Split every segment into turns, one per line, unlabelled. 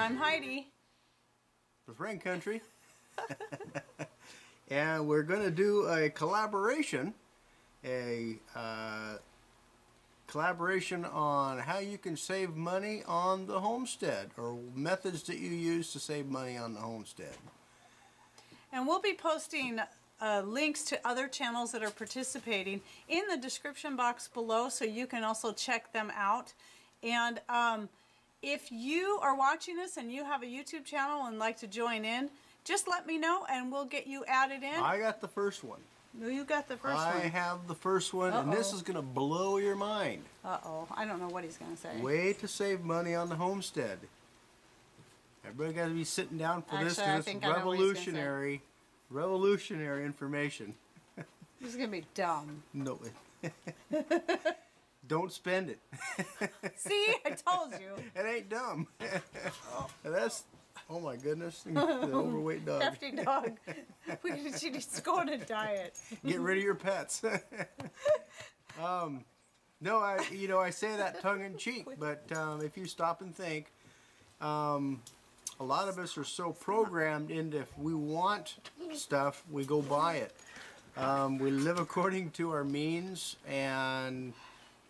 I'm Heidi.
The Friend Country. And we're going to do a collaboration. Collaboration on how you can save money on the homestead, or methods that you use to save money on the homestead.
And we'll be posting links to other channels that are participating in the description box below, so you can also check them out. And if you are watching this and you have a YouTube channel and like to join in, just let me know and we'll get you added in.
I got the first one.
No, you got the first one.
I have the first one, and this is going to blow your mind.
Uh-oh. I don't know what he's going to say.
Way to save money on the homestead. Everybody got to be sitting down for this, because it's revolutionary, revolutionary information.
This is going to be dumb.
No. Don't spend it.
See? I told you.
It ain't dumb. That's... Oh my goodness, the overweight dog.
Hefty dog. She needs to go on a diet.
Get rid of your pets. No, I say that tongue in cheek, but if you stop and think, a lot of us are so programmed into, if we want stuff, we go buy it. We live according to our means, and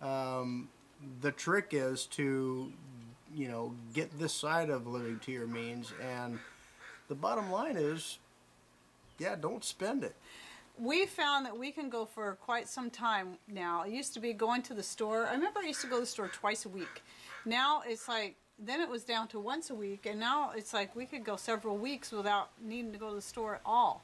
the trick is to get this side of living to your means, and the bottom line is, yeah, don't spend it.
We found that we can go for quite some time now. It used to be going to the store. I remember I used to go to the store twice a week. Now it's like, then it was down to once a week, and now it's like we could go several weeks without needing to go to the store at all.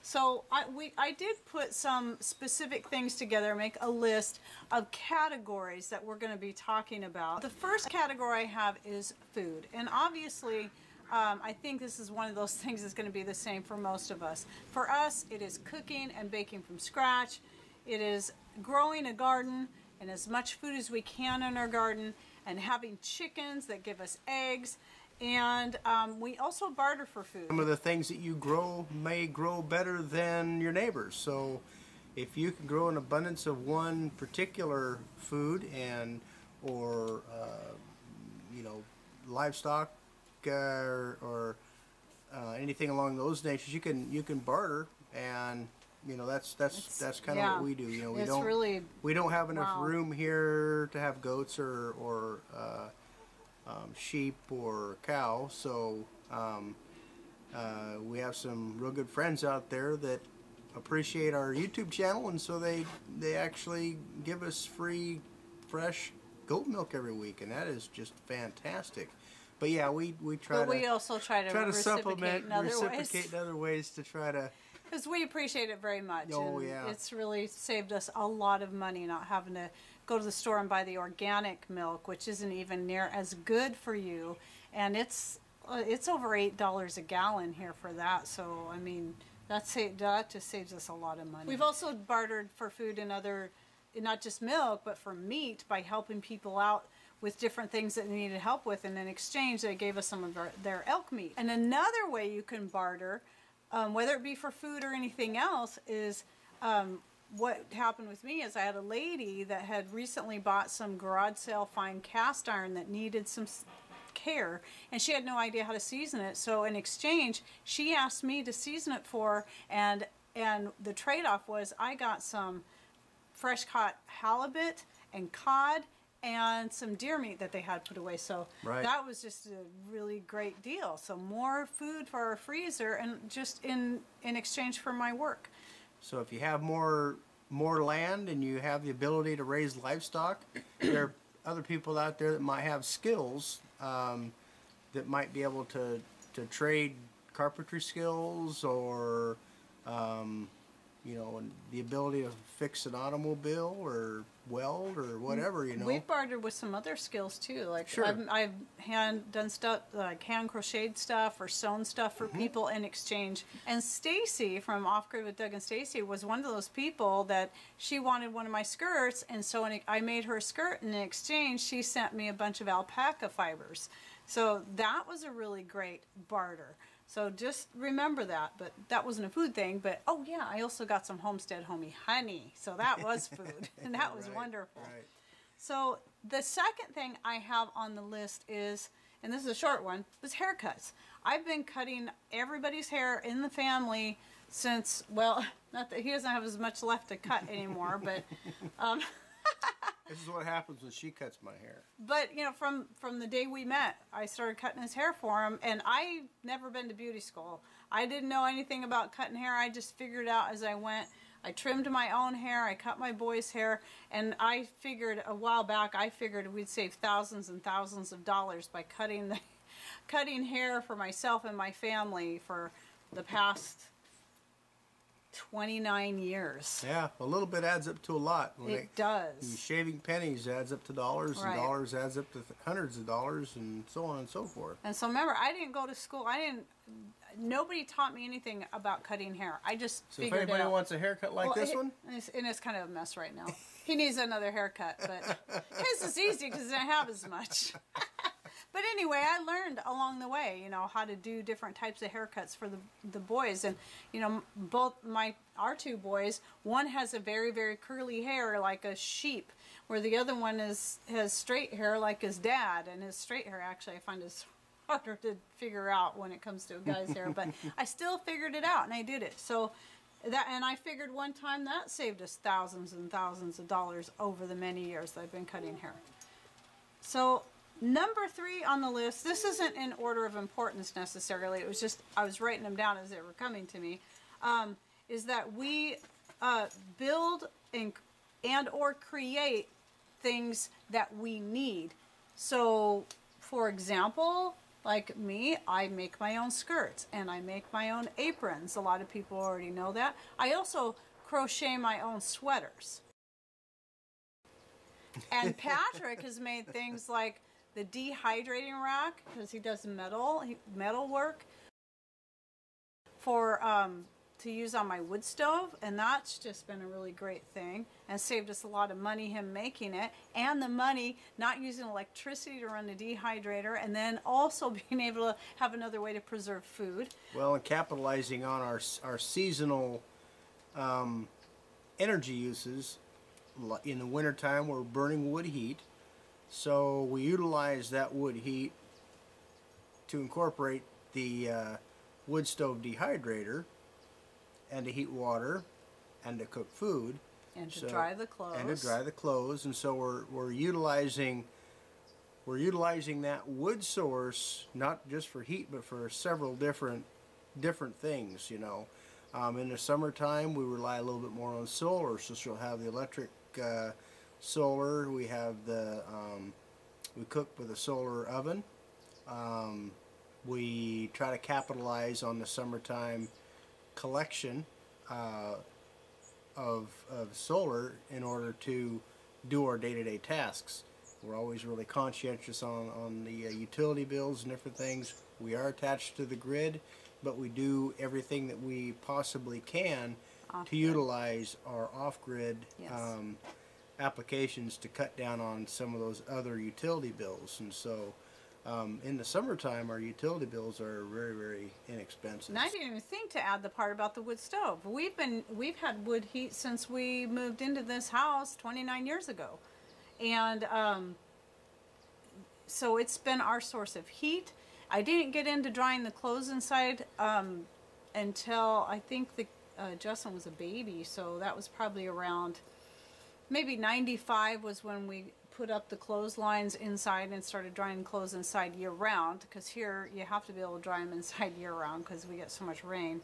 So I did put some specific things together, make a list of categories that we're going to be talking about. The first category I have is food. And obviously, I think this is one of those things that's going to be the same for most of us. For us, it is cooking and baking from scratch. It is growing a garden and as much food as we can in our garden, and having chickens that give us eggs. And we also barter for food.
Some of the things that you grow may grow better than your neighbors. So if you can grow an abundance of one particular food, or livestock or anything along those natures, you can barter, and that's kind of what we do. We don't have enough room here to have goats or sheep or cow, so we have some real good friends out there that appreciate our YouTube channel, and so they actually give us free fresh goat milk every week, and that is just fantastic. But yeah, we also try to supplement, reciprocate in other ways to try to,
because we appreciate it very much.
Oh,
and
yeah.
It's really saved us a lot of money not having to go to the store and buy the organic milk, which isn't even near as good for you. And it's over $8 a gallon here for that. So, I mean, that just saves us a lot of money. We've also bartered for food and other, not just milk, but for meat, by helping people out with different things that they needed help with. And in exchange, they gave us some of their elk meat. And another way you can barter, whether it be for food or anything else, is what happened with me is I had a lady that had recently bought some garage sale fine cast iron that needed some care, and she had no idea how to season it. So in exchange, she asked me to season it for her, and the trade-off was I got some fresh caught halibut and cod and some deer meat that they had put away. So that was just a really great deal. So more food for our freezer, and just in exchange for my work.
So if you have more land and you have the ability to raise livestock, there are other people out there that might have skills that might be able to trade carpentry skills, or and the ability to fix an automobile or weld or whatever,
We've bartered with some other skills too. Like I've done stuff like hand crocheted stuff or sewn stuff for people in exchange. And Stacy from Off Grid with Doug and Stacy was one of those people that she wanted one of my skirts, and so I made her a skirt, and in exchange she sent me a bunch of alpaca fibers. So that was a really great barter. So just remember that. But that wasn't a food thing. But oh yeah, I also got some Homestead Homey honey. So that was food, and that was wonderful. Right. So the second thing I have on the list is and this is a short one, was haircuts. I've been cutting everybody's hair in the family since, well, not that he doesn't have as much left to cut anymore, but
This is what happens when she cuts my hair.
but you know, from the day we met, I started cutting his hair for him, and I've never been to beauty school. I didn't know anything about cutting hair. I just figured it out as I went. I trimmed my own hair, I cut my boy's hair, and I figured a while back, I figured we'd save thousands and thousands of dollars by cutting hair for myself and my family for the past 29 years.
Yeah, a little bit adds up to a lot.
It does.
Shaving pennies adds up to dollars,
Right.
and dollars adds up to hundreds of dollars, and so on and so forth.
And so remember, I didn't go to school. Nobody taught me anything about cutting hair. I just
So if
figured it
anybody
out.
wants a haircut like this one,
And it's kind of a mess right now. He needs another haircut, but his is easy because he doesn't have as much. But anyway, I learned along the way, you know, how to do different types of haircuts for the boys. And, you know, our two boys, one has a very, very curly hair like a sheep, where the other one has straight hair like his dad. And his straight hair, actually, I find is harder to figure out when it comes to a guy's hair. But I still figured it out, and I did it. So and I figured one time that saved us thousands and thousands of dollars over the many years that I've been cutting hair. So number 3 on the list, this isn't in order of importance necessarily, it was just, I was writing them down as they were coming to me, is that we build and or create things that we need. So, for example, like me, I make my own skirts and I make my own aprons. A lot of people already know that. I also crochet my own sweaters. And Patrick has made things like the dehydrating rack, because he does metal work, for to use on my wood stove, and that's just been a really great thing and saved us a lot of money, him making it, and the money not using electricity to run the dehydrator, and then also being able to have another way to preserve food.
well, and capitalizing on our seasonal energy uses. In the wintertime, we're burning wood heat, so we utilize that wood heat to incorporate the wood stove dehydrator and to heat water and to cook food
And to dry the clothes.
and to dry the clothes. And so we're utilizing that wood source not just for heat but for several different things, you know. In the summertime, we rely a little bit more on solar, so she'll have the electric solar. We have we cook with a solar oven. We try to capitalize on the summertime collection of solar in order to do our day-to-day tasks. We're always really conscientious on the utility bills and different things. We are attached to the grid, but we do everything that we possibly can to utilize our off-grid applications to cut down on some of those other utility bills. And so in the summertime, our utility bills are very, very inexpensive.
And I didn't even think to add the part about the wood stove. We've had wood heat since we moved into this house 29 years ago. And so it's been our source of heat. I didn't get into drying the clothes inside until I think Justin was a baby, so that was probably around maybe 95 was when we put up the clotheslines inside and started drying clothes inside year round, because here you have to be able to dry them inside year round because we get so much rain.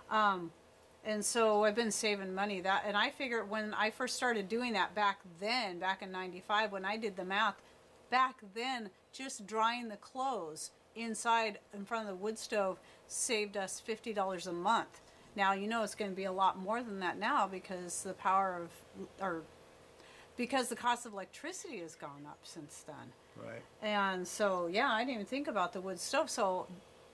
And so I've been saving money and I figured when I first started doing that back in 95, when I did the math, back then just drying the clothes inside in front of the wood stove saved us $50 a month. Now, you know, it's going to be a lot more than that now because the because the cost of electricity has gone up since then.
Right.
And so, yeah, I didn't even think about the wood stove. So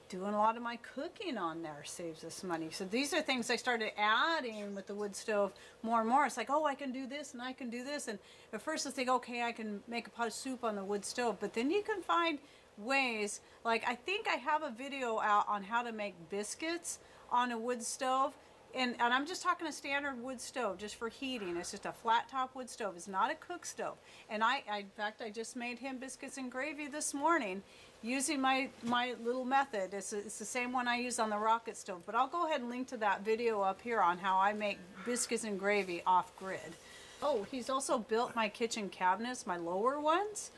doing a lot of my cooking on there saves us money. So these are things I started adding with the wood stove more and more. It's like, oh, I can do this and I can do this. And at first I think, okay, I can make a pot of soup on the wood stove. But then you can find ways, like I think I have a video out on how to make biscuits on a wood stove. And I'm just talking a standard wood stove just for heating. It's just a flat top wood stove. It's not a cook stove. And in fact, I just made him biscuits and gravy this morning. using my little method. It's the same one I use on the rocket stove, but I'll go ahead and link to that video up here on how I make biscuits and gravy off-grid. Oh, he's also built my kitchen cabinets, my lower ones.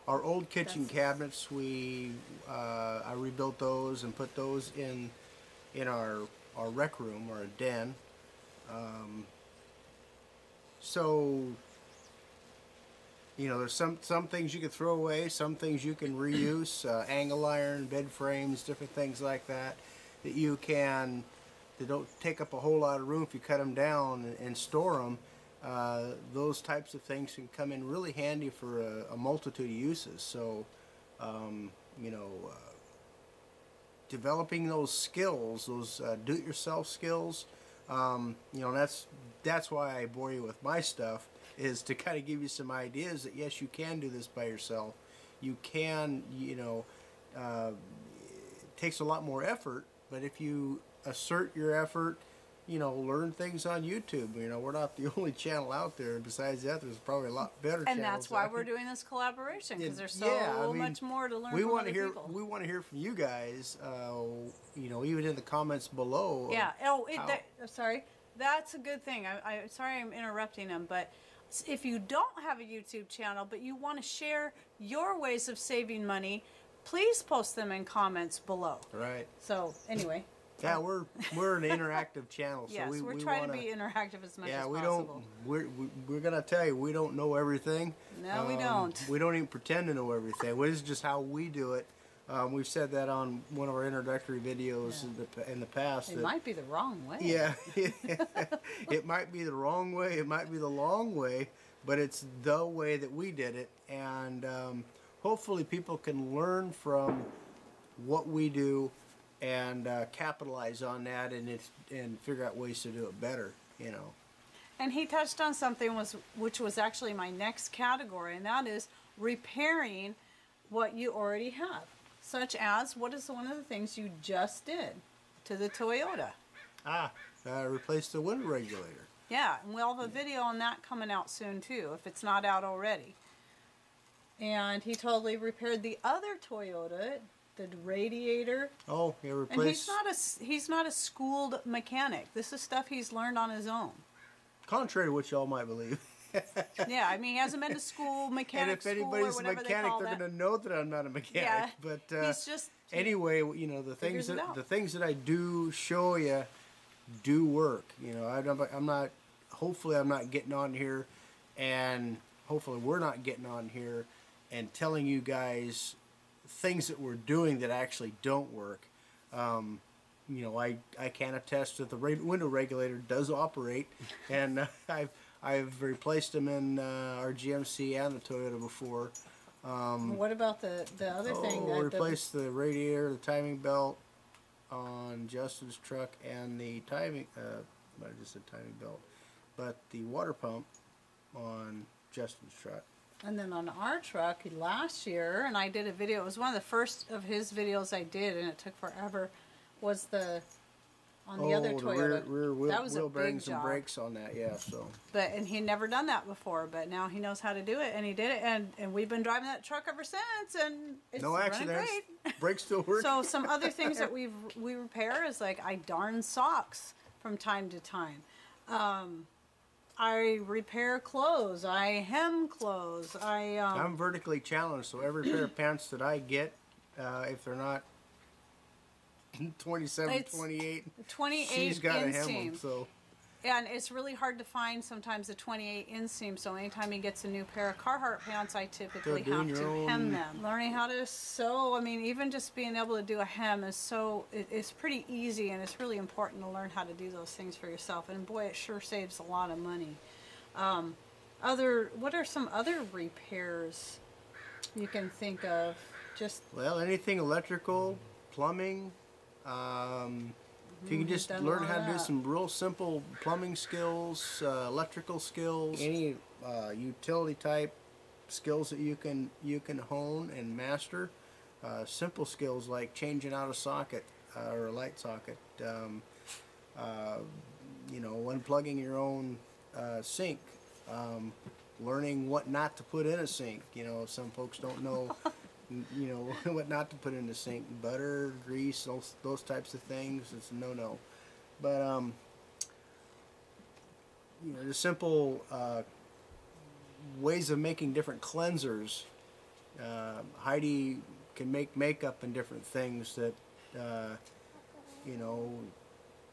Our old kitchen cabinets, I rebuilt those and put those in our rec room, or a den. So, you know, there's some things you can throw away, some things you can reuse, angle iron, bed frames, different things like that, that don't take up a whole lot of room if you cut them down and store them. Those types of things can come in really handy for a multitude of uses. So, you know, developing those skills, those do-it-yourself skills, you know, that's why I bore you with my stuff, is to kind of give you some ideas that yes, you can do this by yourself. You can, you know, it takes a lot more effort, but if you assert your effort, you know, learn things on YouTube. You know, we're not the only channel out there. Besides that, there's probably a lot better channels.
And that's why we're doing this collaboration, because there's so much more to learn from other people. We want to hear from you guys, you know, even in the comments below. Yeah. Sorry. That's a good thing. Sorry I'm interrupting them, but if you don't have a YouTube channel, but you want to share your ways of saving money, please post them in comments below.
Right.
So, anyway.
Yeah, we're an interactive channel, so
yes, we're trying to be interactive as much as possible.
We're gonna tell you we don't know everything.
No, we don't.
We don't even pretend to know everything. This is just how we do it. We've said that on one of our introductory videos in the past.
It might be the wrong way.
Yeah, it might be the wrong way. It might be the long way, but it's the way that we did it, and hopefully people can learn from what we do and capitalize on that and figure out ways to do it better, you know.
And he touched on something which was actually my next category, and that is repairing what you already have. Such as, what is one of the things you just did to the Toyota?
Replace the window regulator.
Yeah, and we'll have a video on that coming out soon too, if it's not out already. And he totally repaired the other Toyota, the radiator.
Oh, he replaced.
And he's not a schooled mechanic. This is stuff he's learned on his own.
Contrary to what y'all might believe.
Yeah, I mean, he hasn't been to school, mechanic school, or whatever they call that.
And if anybody's a mechanic, they're going to know that I'm not a mechanic.
Yeah,
but
he's just
anyway, you know, the things that I do show you do work. You know, I'm not. Hopefully, I'm not getting on here, and hopefully, we're not getting on here and telling you guys things that we're doing that actually don't work. You know, I can attest that the window regulator does operate, and I've replaced them in our GMC and the Toyota before.
What about the other thing?
Replaced the radiator, the timing belt on Justin's truck, and the timing. I just said timing belt, but the water pump on Justin's truck.
And then on our truck last year, and I did a video. It was one of the first of his videos I did, and it took forever. Was the on the other Toyota.
Rear wheel,
that was
wheel
a big
bearings
job.
and brakes on that, yeah. So.
And he'd never done that before, but now he knows how to do it, and he did it, and we've been driving that truck ever since, and it's
no accidents.
Running great.
Brakes still work.
So some other things that we repair is like I darn socks from time to time. I repair clothes. I hem clothes.
I'm vertically challenged, so every pair of pants that I get, if they're not 27, 28, she's got to hem them. So.
And it's really hard to find sometimes a 28 inseam, so anytime he gets a new pair of Carhartt pants, I typically have to hem them. Learning how to sew, I mean, even just being able to do a hem is it's pretty easy, and it's really important to learn how to do those things for yourself. And boy, it sure saves a lot of money. What are some other repairs you can think of?
Well, anything electrical, plumbing. If you can just learn how to do some real simple plumbing skills, electrical skills, any utility type skills that you can hone and master. Simple skills like changing out a socket or a light socket. You know, unplugging your own sink. learning what not to put in a sink. You know, some folks don't know, you know, what not to put in the sink. Butter, grease, those types of things. It's a no-no. But you know, the simple ways of making different cleansers. Heidi can make makeup and different things that, you know,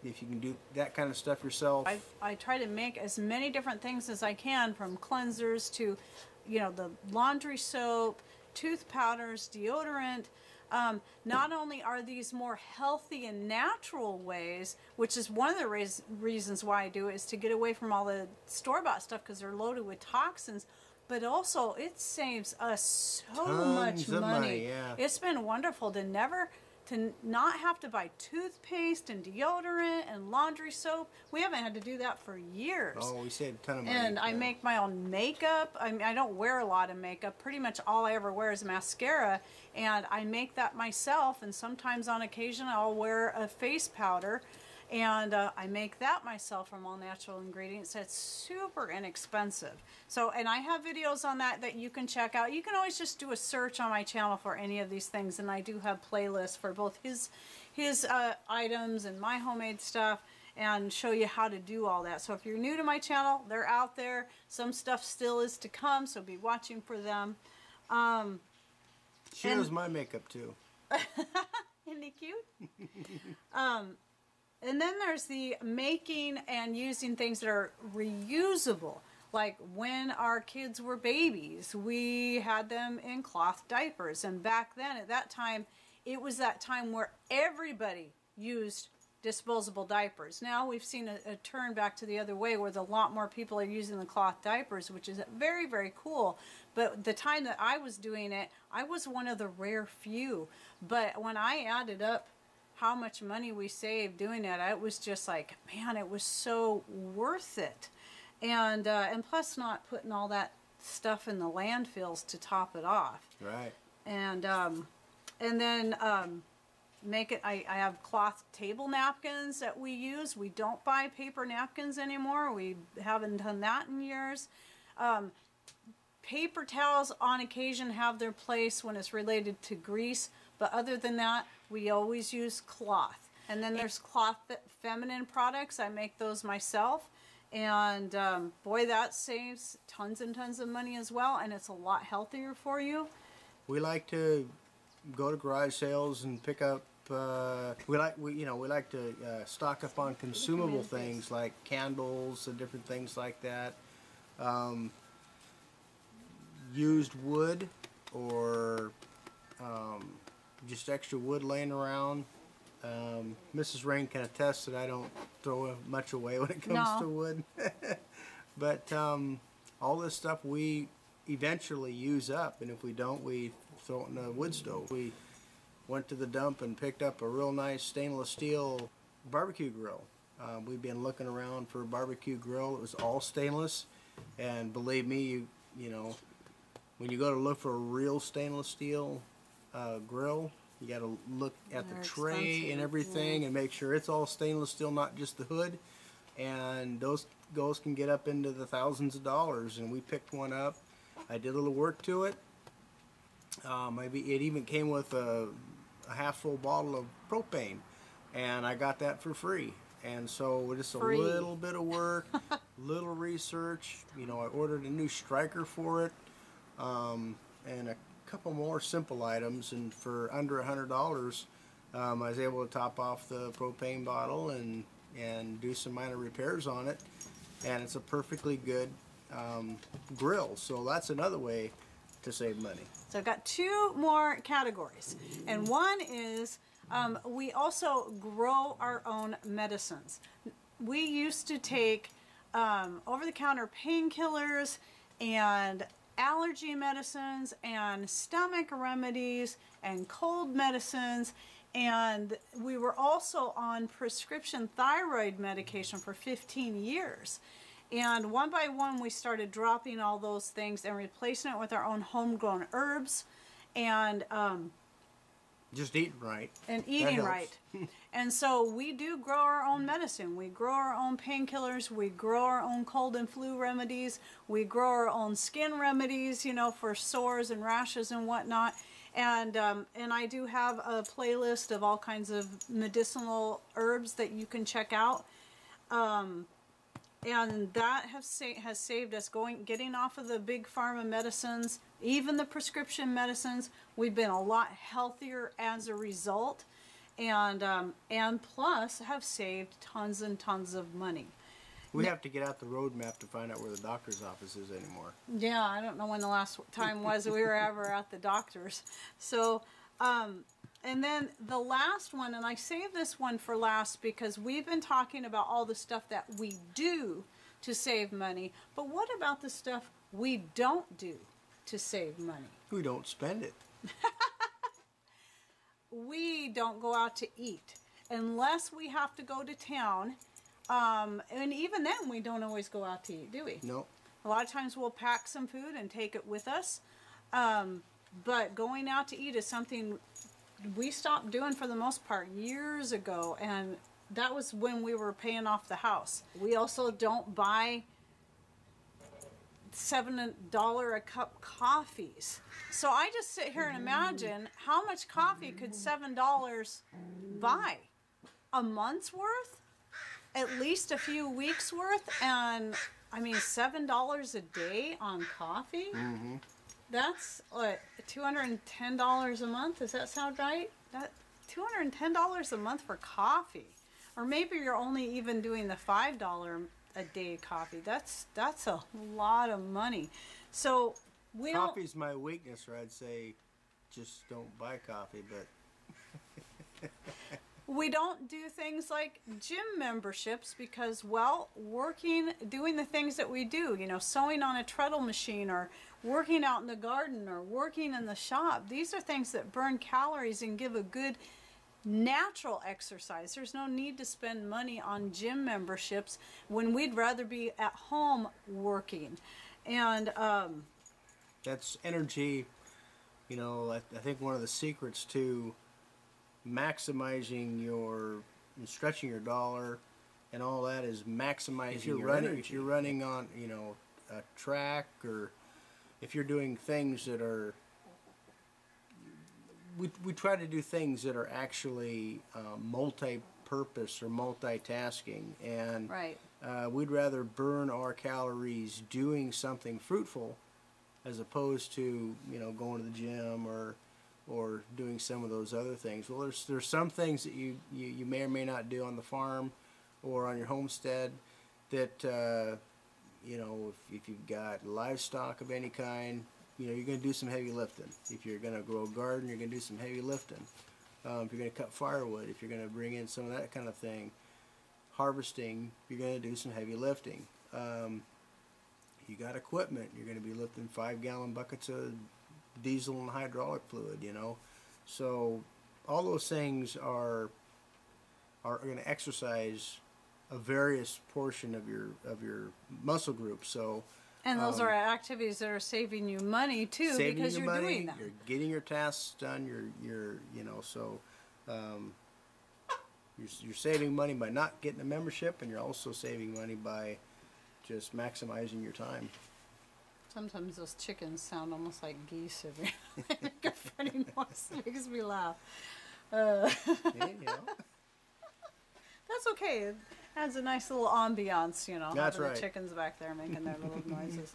if you can do that kind of stuff yourself.
I try to make as many different things as I can, from cleansers to, you know, the laundry soap, tooth powders, deodorant. Not only are these more healthy and natural ways, which is one of the reasons why I do it, is to get away from all the store-bought stuff because they're loaded with toxins, but also it saves us so much money.
Yeah.
It's been wonderful to not have to buy toothpaste and deodorant and laundry soap. We haven't had to do that for years.
Oh, we saved a ton of money.
And I make my own makeup. I mean, I don't wear a lot of makeup. Pretty much all I ever wear is mascara, and I make that myself. And sometimes on occasion I'll wear a face powder, and I make that myself from all natural ingredients. It's super inexpensive. So, and I have videos on that you can check out. You can always just do a search on my channel for any of these things, and I do have playlists for both his items and my homemade stuff, and show you how to do all that. So if you're new to my channel, they're out there. Some stuff still is to come, so be watching for them.
She knows my makeup too.
Isn't he cute? And then there's the making and using things that are reusable. Like when our kids were babies, we had them in cloth diapers. And back then, at that time, it was that time where everybody used disposable diapers. Now we've seen a turn back to the other way, where a lot more people are using the cloth diapers, which is very, very cool. But the time that I was doing it, I was one of the rare few. But when I added up how much money we saved doing it, it was just like, man, it was so worth it. And plus not putting all that stuff in the landfills to top it off.
Right.
And then make it, I have cloth table napkins that we use. We don't buy paper napkins anymore. We haven't done that in years. Paper towels on occasion have their place when it's related to grease, but other than that, we always use cloth. And then there's cloth feminine products. I make those myself. And boy, that saves tons and tons of money as well, and it's a lot healthier for you.
We like to go to garage sales and pick up. We like to stock up on consumable things like candles and different things like that. Used wood or just extra wood laying around. Mrs. Rain can attest that I don't throw much away when it comes to wood. But all this stuff we eventually use up, and if we don't, we throw it in a wood stove. We went to the dump and picked up a real nice stainless steel barbecue grill. We've been looking around for a barbecue grill. It was all stainless, and believe me, you know, when you go to look for a real stainless steel grill, you got to look at the tray and everything and make sure it's all stainless steel, not just the hood. And those can get up into the thousands of dollars. And we picked one up. I did a little work to it. Maybe it even came with a half full bottle of propane, and I got that for free. And so just a little bit of work, little research. You know, I ordered a new striker for it, and a couple more simple items, and for under $100 I was able to top off the propane bottle and do some minor repairs on it, and it's a perfectly good grill. So that's another way to save money.
So I've got two more categories, and one is we also grow our own medicines. We used to take over-the-counter painkillers and allergy medicines and stomach remedies and cold medicines, and we were also on prescription thyroid medication for 15 years. And one by one we started dropping all those things and replacing it with our own homegrown herbs. And
Just eating right.
And eating right. And so we do grow our own medicine. We grow our own painkillers. We grow our own cold and flu remedies. We grow our own skin remedies, you know, for sores and rashes and whatnot. And I do have a playlist of all kinds of medicinal herbs that you can check out. And that has saved us getting off of the big pharma medicines, even the prescription medicines. We've been a lot healthier as a result, and plus have saved tons and tons of money.
We have to get out the roadmap to find out where the doctor's office is anymore.
Yeah, I don't know when the last time was we were ever at the doctor's. So, and then the last one, and I saved this one for last because we've been talking about all the stuff that we do to save money, but what about the stuff we don't do to save money?
We don't spend it.
We don't go out to eat unless we have to go to town, and even then we don't always go out to eat, do we?
No.
A lot of times we'll pack some food and take it with us, but going out to eat is something we stopped doing for the most part years ago, and that was when we were paying off the house. We also don't buy $7 a cup coffees. So I just sit here and imagine how much coffee could $7 buy? A month's worth? At least a few weeks worth? And I mean, $7 a day on coffee?
Mm-hmm.
That's what, $210 a month? Does that sound right? That $210 a month for coffee, or maybe you're only even doing the $5 a day coffee. That's a lot of money. So we
Coffee's my weakness, or I'd say just don't buy coffee. But
we don't do things like gym memberships because, well, doing the things that we do, you know, sewing on a treadle machine or working out in the garden or working in the shop, these are things that burn calories and give a good natural exercise. There's no need to spend money on gym memberships when we'd rather be at home working. And
that's energy. You know, I think one of the secrets to maximizing and stretching your dollar and all that is maximizing your energy. If you're running on, you know, a track, or if you're doing things that are, we try to do things that are actually multi-purpose or multitasking, and
right.
We'd rather burn our calories doing something fruitful as opposed to, you know, going to the gym or doing some of those other things. Well, there's some things that you may or may not do on the farm or on your homestead that you know, if you've got livestock of any kind, you know, you're going to do some heavy lifting. If you're going to grow a garden, you're going to do some heavy lifting. If you're going to cut firewood, if you're going to bring in some of that kind of thing, harvesting, you're going to do some heavy lifting. You got equipment, you're going to be lifting 5-gallon buckets of diesel and hydraulic fluid, you know. So all those things are going to exercise a various portion of your muscle group. So
and those are activities that are saving you money too, because you're doing them.
You're getting your tasks done. You're you know, so you're saving money by not getting a membership, and you're also saving money by just maximizing your time.
Sometimes those chickens sound almost like geese. They make a funny noise. It makes me laugh.
Yeah, you know.
That's okay. It adds a nice little ambiance, you know.
That's
having
right.
The chickens back there making their little noises.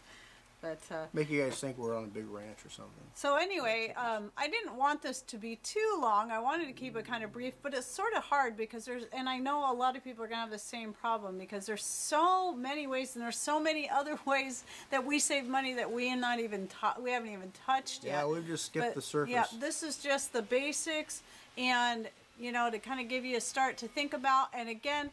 But
make you guys think we're on a big ranch or something.
So anyway, I didn't want this to be too long. I wanted to keep it kind of brief, but it's sort of hard because and I know a lot of people are going to have the same problem because there's so many ways, and there's so many other ways that we save money that we haven't even touched yet.
Yeah, we've just skipped the surface.
Yeah, this is just the basics, and you know, to kind of give you a start to think about. And again,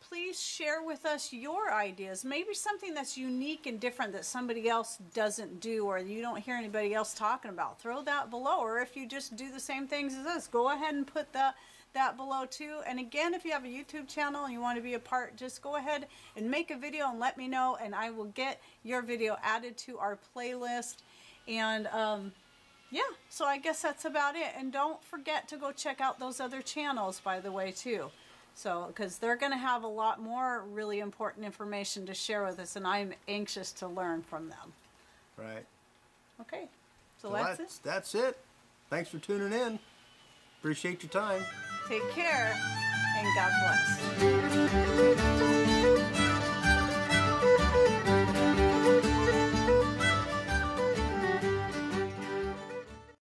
please share with us your ideas. Maybe something that's unique and different that somebody else doesn't do, or you don't hear anybody else talking about. Throw that below. Or if you just do the same things as us, go ahead and put that below too. And again, if you have a YouTube channel and you want to be a part, just go ahead and make a video and let me know, and I will get your video added to our playlist. And Yeah, so I guess that's about it. And don't forget to go check out those other channels, by the way, too. So, because they're going to have a lot more really important information to share with us, and I'm anxious to learn from them.
Right.
Okay, so
that's it. Thanks for tuning in. Appreciate your time.
Take care, and God bless.